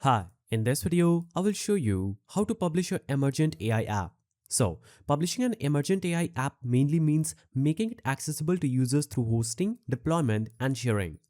Hi, in this video, I will show you how to publish your Emergent AI app. So, publishing an Emergent AI app mainly means making it accessible to users through hosting, deployment, and sharing.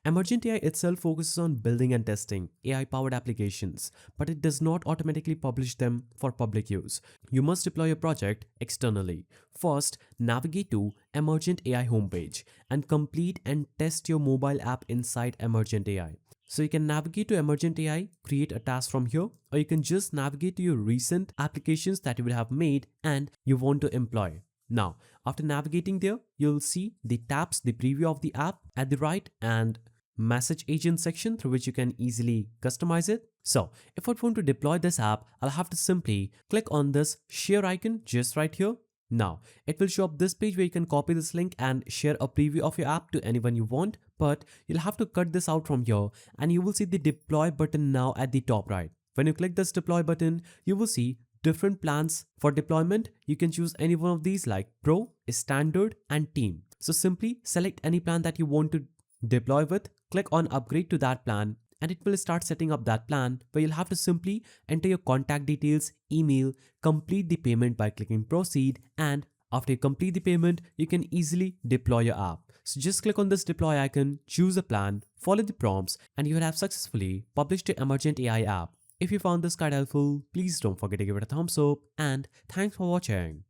Emergent AI itself focuses on building and testing AI-powered applications, but it does not automatically publish them for public use. You must deploy your project externally. First, navigate to Emergent AI homepage and complete and test your mobile app inside Emergent AI. So you can navigate to Emergent AI, create a task from here, or you can just navigate to your recent applications that you will have made and you want to employ. Now, after navigating there, you'll see the tabs, the preview of the app at the right and message agent section through which you can easily customize it. So if I want to deploy this app, I'll have to simply click on this share icon just right here. Now, it will show up this page where you can copy this link and share a preview of your app to anyone you want, but you'll have to cut this out from here and you will see the deploy button now at the top right. When you click this deploy button, you will see different plans for deployment. You can choose any one of these like Pro, Standard, and Team. So simply select any plan that you want to deploy with, click on upgrade to that plan, and it will start setting up that plan where you'll have to simply enter your contact details, email, complete the payment by clicking proceed, and after you complete the payment, you can easily deploy your app. So just click on this deploy icon, choose a plan, follow the prompts, and you will have successfully published your Emergent AI app. If you found this guide helpful, please don't forget to give it a thumbs up, and thanks for watching.